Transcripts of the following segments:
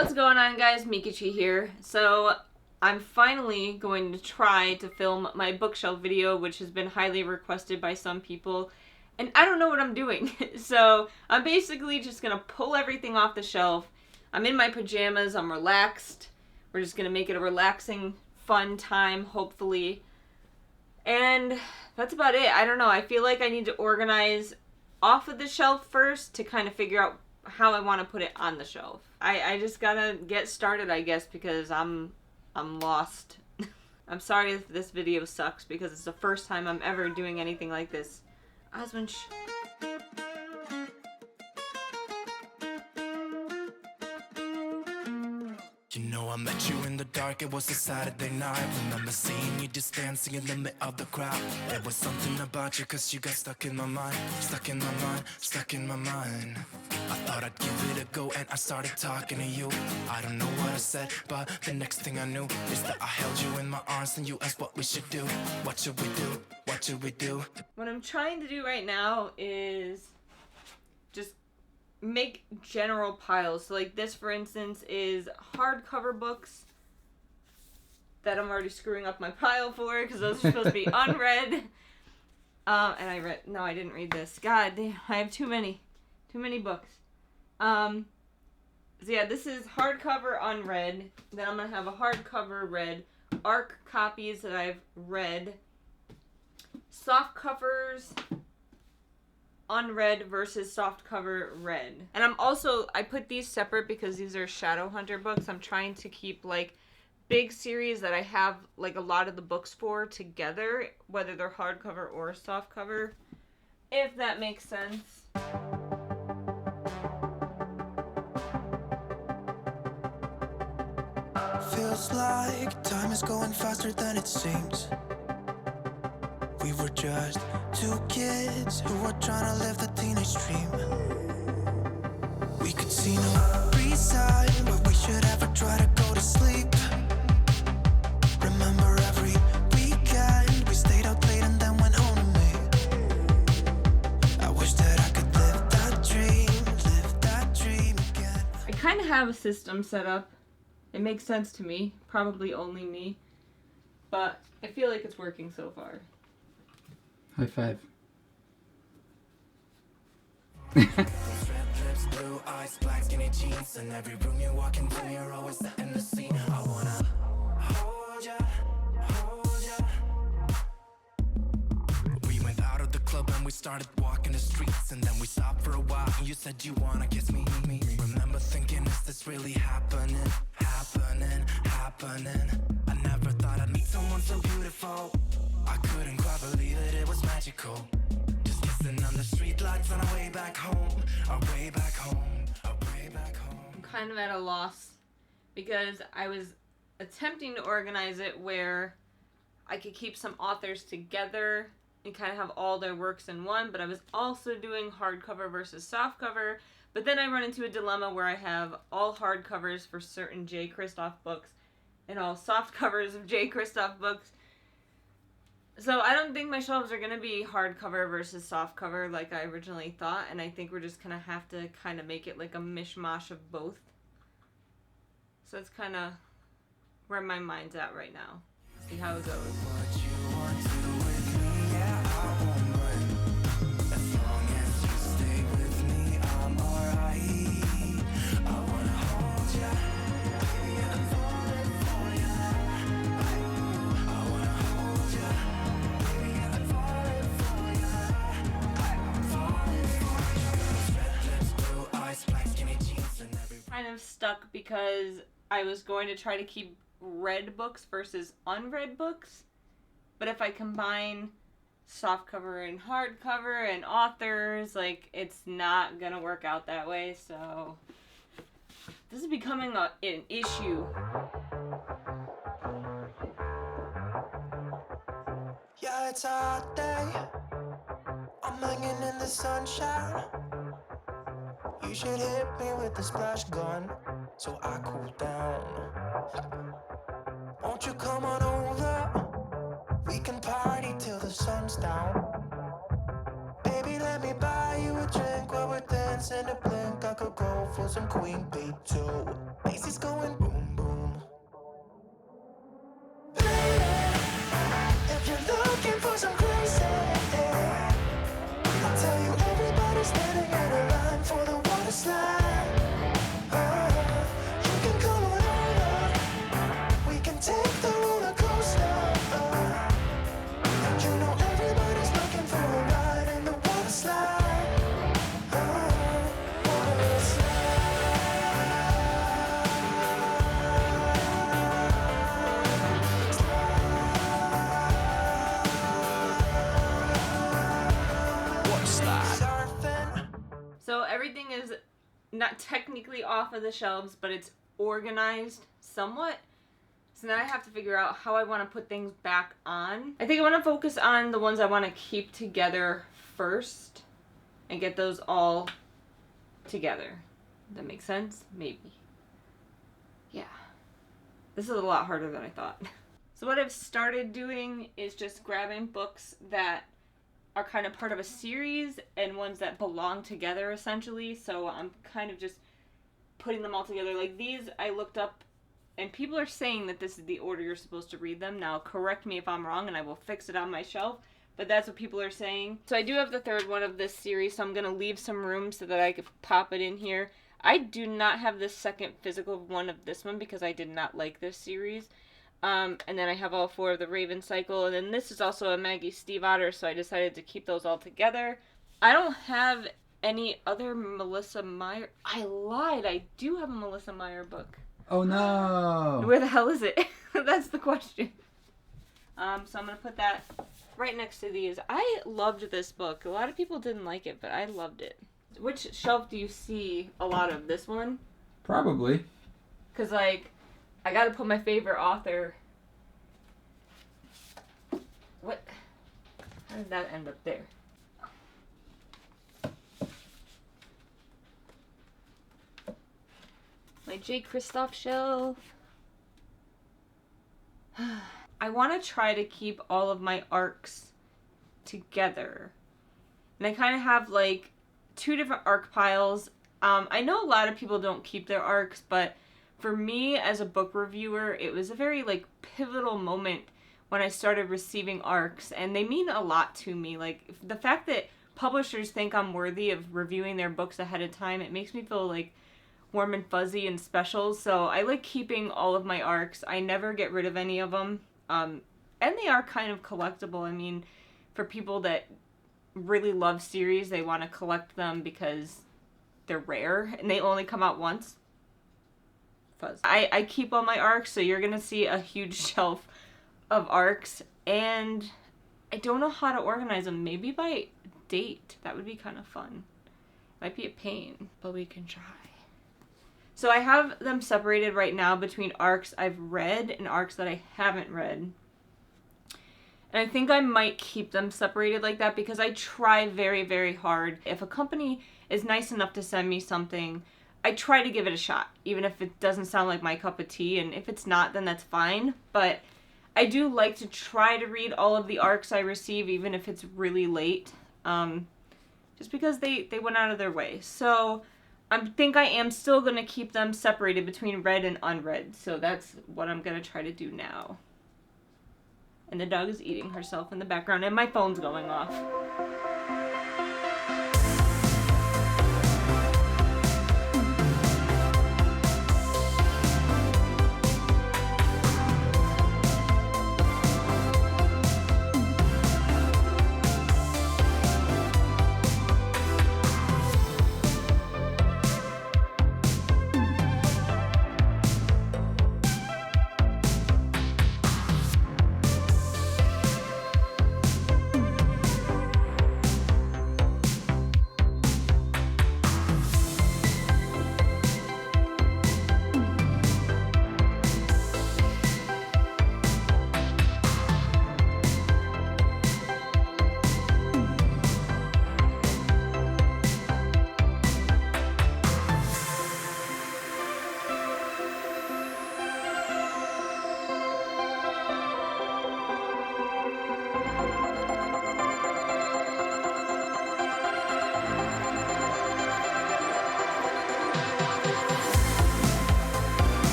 What's going on, guys? Meekachii here. So I'm finally going to try to film my bookshelf video, which has been highly requested by some people, and I don't know what I'm doing. So I'm basically just gonna pull everything off the shelf. I'm in my pajamas, I'm relaxed. We're just gonna make it a relaxing, fun time, hopefully. And that's about it. I don't know. I feel like I need to organize off of the shelf first to kind of figure out how I want to put it on the shelf. I just gotta get started, I guess, because I'm lost. I'm sorry if this video sucks because it's the first time I'm ever doing anything like this. Osmond, You know I met you in the dark, it was a Saturday night. Remember seeing you just dancing in the middle of the crowd. There was something about you cause you got stuck in my mind. Stuck in my mind, stuck in my mind. I thought I'd give it a go and I started talking to you. I don't know what I said, but the next thing I knew is that I held you in my arms and you asked what we should do. What should we do? What should we do? what I'm trying to do right now is just make general piles. So like this, for instance, is hardcover books that I'm already screwing up my pile for because those are supposed to be unread. And I didn't read this. God damn, I have too many books. So yeah, this is hardcover unread. Then I'm gonna have a hardcover read, ARC copies that I've read, soft covers unread versus softcover read. And I put these separate because these are Shadowhunter books. I'm trying to keep like big series that I have like a lot of the books for together, whether they're hardcover or softcover, if that makes sense. Feels like time is going faster than it seems. We were just two kids who were trying to live the teenage dream. We could see no reason why we should ever try to go to sleep. Remember every weekend we stayed out late and then went home to me. I wish that I could live that dream again. I kind of have a system set up. It makes sense to me, probably only me, but I feel like it's working so far. High five. Red lips, blue eyes, black skinny jeans. In every room you walk into, you're always setting the scene. I wanna hold ya, hold ya. We went out of the club and we started walking the streets. And then we stopped for a while and you said you wanna kiss me. Remember thinking, is this really happening? I never thought I'd meet someone so beautiful. I couldn't quite believe it was magical. Just kissing on the street lights on our way back home. Our way back home. I'm kind of at a loss because I was attempting to organize it where I could keep some authors together and kind of have all their works in one, but I was also doing hardcover versus softcover. But then I run into a dilemma where I have all hardcovers for certain J. Kristoff books and all soft covers of J. Kristoff books. So I don't think my shelves are going to be hardcover versus softcover like I originally thought, and I think we're just going to have to kind of make it like a mishmash of both. So that's kind of where my mind's at right now. See how it goes. What you want to do with me, yeah, I won't mind. As long as you stay with me, I'm alright. I wanna hold ya, baby, I'm falling for ya. I wanna hold ya, baby, I'm falling for ya. I'm falling for ya. Red lips, blue eyes, black skinny jeans, and every Kind of stuck because I was going to try to keep read books versus unread books, but if I combine softcover and hardcover and authors, like, it's not gonna work out that way. So this is becoming an issue. Yeah, it's a hot day. I'm hanging in the sunshine. You should hit me with the splash gun so I cool down. Won't you come on over? We can party till the sun's down. Baby, let me buy you a drink while we're dancing. minutes in a blink, I could go for some Queen Bee too. Macy's going boom boom. Baby, if you're looking for some crazy, I'll tell you everybody's standing in a line for the water slide. You can come on over, we can take the roller coaster. And you know everybody's looking for a ride in the water slide. Water slide. Surfing. So everything is not technically off of the shelves, but it's organized somewhat. So now I have to figure out how I want to put things back on. I think I want to focus on the ones I want to keep together first and get those all together. Does that make sense? Maybe. Yeah. This is a lot harder than I thought. So what I've started doing is just grabbing books that are kind of part of a series and ones that belong together essentially. So I'm kind of just putting them all together. Like these I looked up and people are saying that this is the order you're supposed to read them. Now correct me if I'm wrong and I will fix it on my shelf, but that's what people are saying. So I do have the third one of this series, so I'm going to leave some room so that I could pop it in here. I do not have the second physical one of this one because I did not like this series. And then I have all four of the Raven Cycle, and then this is also a Maggie Stiefvater, so I decided to keep those all together. I don't have any other Melissa Meyer. I lied. I do have a Melissa Meyer book. Oh no! Where the hell is it? That's the question. So I'm going to put that right next to these. I loved this book. A lot of people didn't like it, but I loved it. Which shelf do you see a lot of? This one? Probably. Because, like, I got to put my favorite author. What? How did that end up there? My J. Kristoff shelf. I want to try to keep all of my arcs together. And I kind of have like 2 different arc piles. I know a lot of people don't keep their arcs, but for me as a book reviewer, it was a very like pivotal moment when I started receiving arcs, and they mean a lot to me. Like the fact that publishers think I'm worthy of reviewing their books ahead of time, it makes me feel like warm and fuzzy and special. So I like keeping all of my arcs. I never get rid of any of them. And they are kind of collectible. I mean, for people that really love series, they want to collect them because they're rare and they only come out once. Fuzz. I keep all my arcs, so you're going to see a huge shelf of arcs, and I don't know how to organize them. Maybe by date. That would be kind of fun. Might be a pain, but we can try. So I have them separated right now between arcs I've read and arcs that I haven't read. And I think I might keep them separated like that because I try very, very hard. If a company is nice enough to send me something, I try to give it a shot, even if it doesn't sound like my cup of tea. And if it's not, then that's fine. But I do like to try to read all of the arcs I receive, even if it's really late, just because they went out of their way. So I think I am still going to keep them separated between read and unread. So that's what I'm going to try to do now. And the dog is eating herself in the background, and my phone's going off.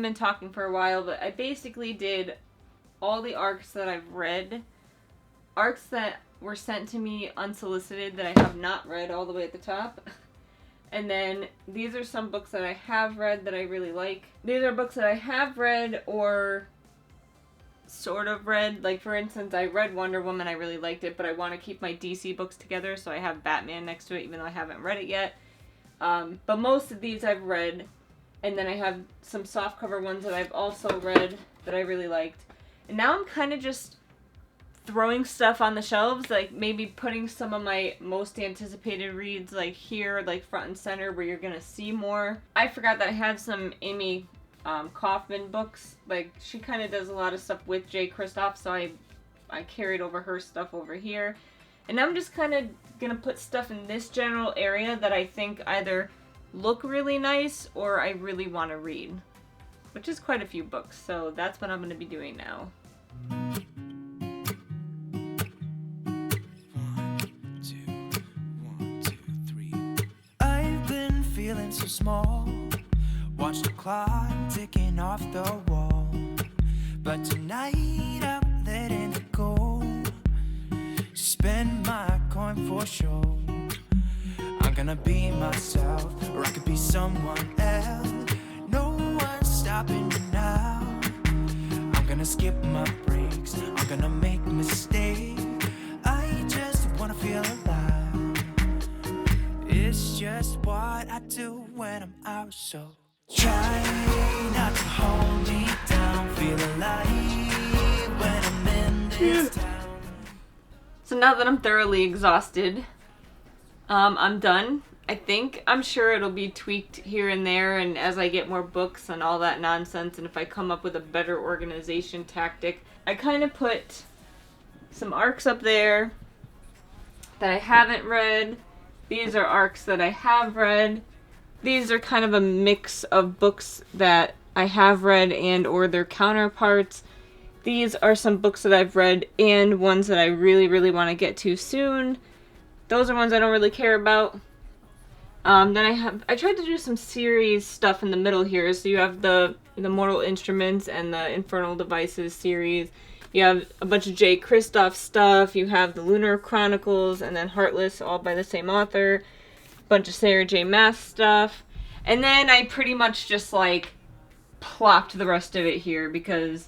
haven't been talking for a while, but I basically did all the arcs that I've read. Arcs that were sent to me unsolicited that I have not read all the way at the top. And then these are some books that I have read that I really like. These are books that I have read or sort of read. Like, for instance, I read Wonder Woman, I really liked it, but I want to keep my DC books together, so I have Batman next to it, even though I haven't read it yet. But most of these I've read, and then I have some softcover ones that I've also read that I really liked. And now I'm kind of just throwing stuff on the shelves, like maybe putting some of my most anticipated reads like here, like front and center, where you're gonna see more. I forgot that I had some Amy Kaufman books. Like, she kind of does a lot of stuff with Jay Kristoff, so I carried over her stuff over here. And I'm just kind of gonna put stuff in this general area that I think either look really nice or I really want to read, which is quite a few books, so that's what I'm gonna be doing now. Feeling so small, watch the clock ticking off the wall, but tonight I'm letting it go. Spend my coin for sure. I'm gonna be myself, or I could be someone else. No one's stopping me now. I'm gonna skip my breaks, I'm gonna make mistakes. I just wanna feel alive. It's just what I do when I'm out, so try not to hold me down. Feel alive when I'm in this town. So now that I'm thoroughly exhausted, I'm done. I think. I'm sure it'll be tweaked here and there, and as I get more books and all that nonsense, and if I come up with a better organization tactic. I kind of put some arcs up there that I haven't read. These are arcs that I have read. These are kind of a mix of books that I have read and or their counterparts. These are some books that I've read and ones that I really, really want to get to soon. Those are ones I don't really care about. Then I tried to do some series stuff in the middle here. So you have the Mortal Instruments and the Infernal Devices series. You have a bunch of Jay Kristoff stuff. You have the Lunar Chronicles and then Heartless, all by the same author. A bunch of Sarah J. Maas stuff. And then I pretty much just like plopped the rest of it here because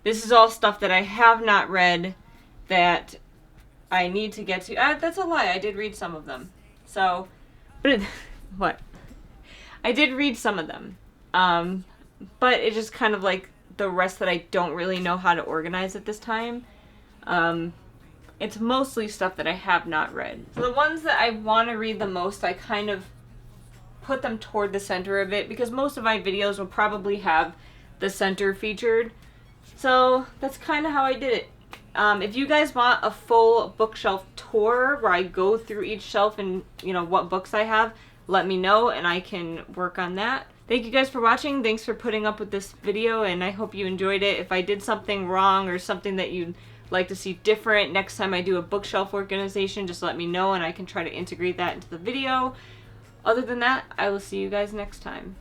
this is all stuff that I have not read that I need to get to. That's a lie. I did read some of them. So, what? I did read some of them. But it's just kind of like the rest that I don't really know how to organize at this time. It's mostly stuff that I have not read. So the ones that I want to read the most, I kind of put them toward the center of it because most of my videos will probably have the center featured. So that's kind of how I did it. If you guys want a full bookshelf tour where I go through each shelf and, you know, what books I have, let me know and I can work on that. Thank you guys for watching. Thanks for putting up with this video, and I hope you enjoyed it. If I did something wrong or something that you'd like to see different next time I do a bookshelf organization, just let me know and I can try to integrate that into the video. Other than that, I will see you guys next time.